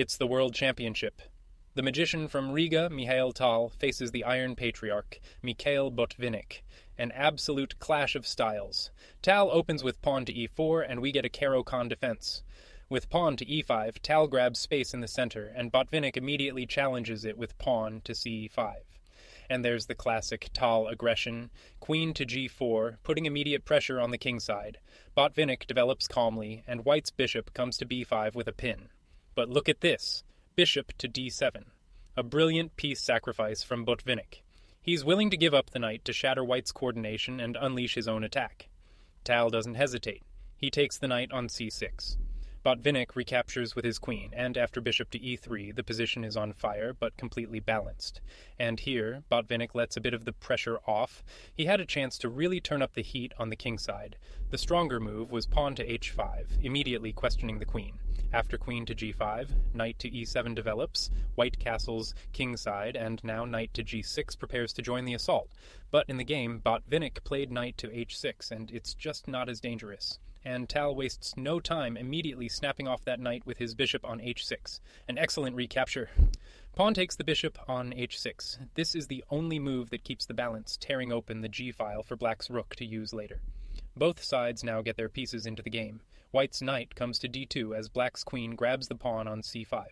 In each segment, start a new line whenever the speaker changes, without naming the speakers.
It's the World Championship. The magician from Riga, Mihail Tal, faces the Iron Patriarch, Mikhail Botvinnik. An absolute clash of styles. Tal opens with pawn to e4, and we get a Caro-Kann defense. With pawn to e5, Tal grabs space in the center, and Botvinnik immediately challenges it with pawn to c5. And there's the classic Tal aggression, queen to g4, putting immediate pressure on the king side. Botvinnik develops calmly, and White's bishop comes to b5 with a pin. But look at this, bishop to d7. A brilliant piece sacrifice from Botvinnik. He's willing to give up the knight to shatter White's coordination and unleash his own attack. Tal doesn't hesitate. He takes the knight on c6. Botvinnik recaptures with his queen, and after bishop to e3, the position is on fire, but completely balanced. And here, Botvinnik lets a bit of the pressure off. He had a chance to really turn up the heat on the king side. The stronger move was pawn to h5, immediately questioning the queen. After queen to g5, knight to e7 develops, White castles king side, and now knight to g6 prepares to join the assault. But in the game, Botvinnik played knight to h6, and it's just not as dangerous. And Tal wastes no time immediately snapping off that knight with his bishop on h6. An excellent recapture. Pawn takes the bishop on h6. This is the only move that keeps the balance, tearing open the g-file for Black's rook to use later. Both sides now get their pieces into the game. White's knight comes to d2 as Black's queen grabs the pawn on c5.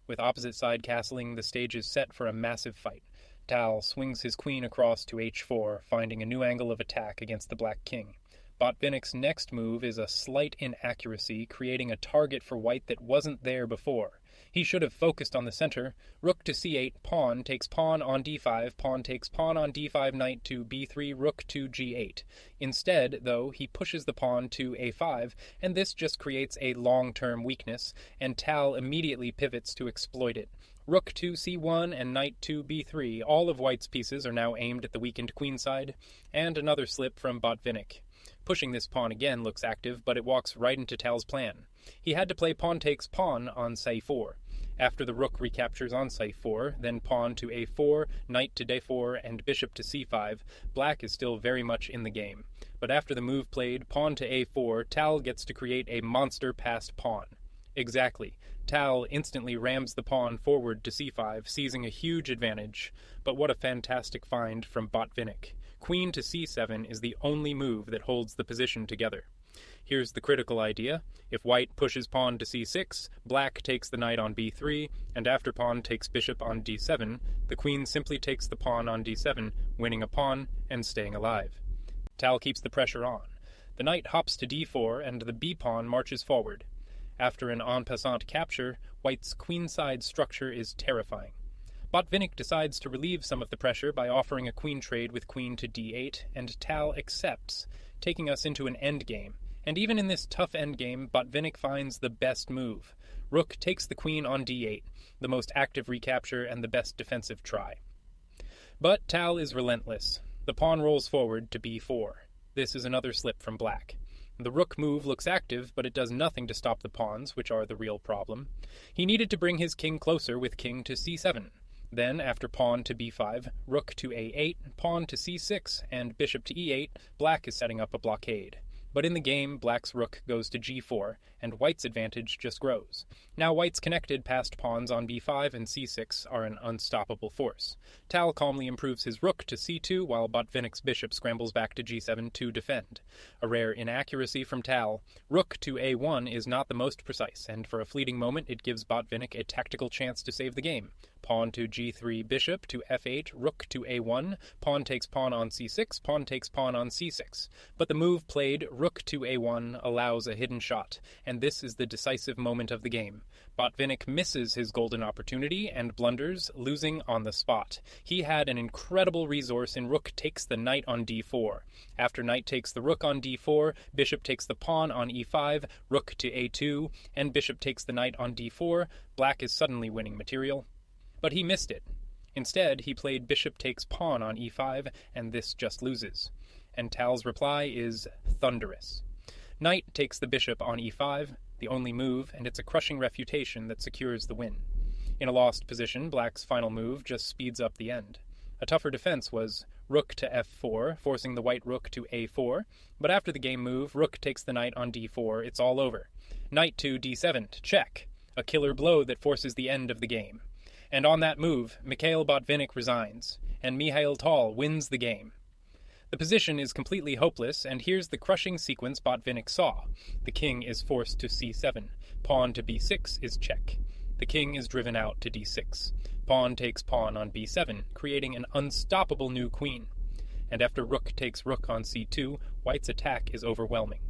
With opposite side castling, the stage is set for a massive fight. Tal swings his queen across to h4, finding a new angle of attack against the Black king. Botvinnik's next move is a slight inaccuracy, creating a target for White that wasn't there before. He should have focused on the center. Rook to c8, pawn takes pawn on d5, pawn takes pawn on d5, knight to b3, rook to g8. Instead, though, he pushes the pawn to a5, and this just creates a long-term weakness, and Tal immediately pivots to exploit it. Rook to c1 and knight to b3, all of White's pieces are now aimed at the weakened queenside, and another slip from Botvinnik. Pushing this pawn again looks active, but it walks right into Tal's plan. He had to play pawn takes pawn on c4. After the rook recaptures on c4, then pawn to a4, knight to d4, and bishop to c5, Black is still very much in the game. But after the move played, pawn to a4, Tal gets to create a monster-passed pawn. Exactly. Tal instantly rams the pawn forward to c5, seizing a huge advantage. But what a fantastic find from Botvinnik. Queen to c7 is the only move that holds the position together. Here's the critical idea. If White pushes pawn to c6, Black takes the knight on b3, and after pawn takes bishop on d7, the queen simply takes the pawn on d7, winning a pawn and staying alive. Tal keeps the pressure on. The knight hops to d4, and the b-pawn marches forward. After an en passant capture, White's queenside structure is terrifying. Botvinnik decides to relieve some of the pressure by offering a queen trade with queen to d8, and Tal accepts, taking us into an endgame. And even in this tough endgame, Botvinnik finds the best move. Rook takes the queen on d8, the most active recapture and the best defensive try. But Tal is relentless. The pawn rolls forward to b4. This is another slip from Black. The rook move looks active, but it does nothing to stop the pawns, which are the real problem. He needed to bring his king closer with king to c7. Then, after pawn to b5, rook to a8, pawn to c6, and bishop to e8, Black is setting up a blockade. But in the game, Black's rook goes to g4, and White's advantage just grows. Now White's connected passed pawns on b5 and c6 are an unstoppable force. Tal calmly improves his rook to c2, while Botvinnik's bishop scrambles back to g7 to defend. A rare inaccuracy from Tal. Rook to a1 is not the most precise, and for a fleeting moment it gives Botvinnik a tactical chance to save the game. Pawn to g3, bishop to f8, rook to a1, pawn takes pawn on c6, pawn takes pawn on c6. But the move played, rook to a1, allows a hidden shot, and this is the decisive moment of the game. Botvinnik misses his golden opportunity and blunders, losing on the spot. He had an incredible resource in rook takes the knight on d4. After knight takes the rook on d4, bishop takes the pawn on e5, rook to a2, and bishop takes the knight on d4, Black is suddenly winning material. But he missed it. Instead, he played bishop takes pawn on e5, and this just loses. And Tal's reply is thunderous. Knight takes the bishop on e5, the only move, and it's a crushing refutation that secures the win. In a lost position, Black's final move just speeds up the end. A tougher defense was rook to f4, forcing the white rook to a4, but after the game move, rook takes the knight on d4, it's all over. Knight to d7 to check. a killer blow that forces the end of the game. And on that move, Mikhail Botvinnik resigns, and Mihail Tal wins the game. The position is completely hopeless, and here's the crushing sequence Botvinnik saw. The king is forced to c7. Pawn to b6 is check. The king is driven out to d6. Pawn takes pawn on b7, creating an unstoppable new queen. And after rook takes rook on c2, white's attack is overwhelming.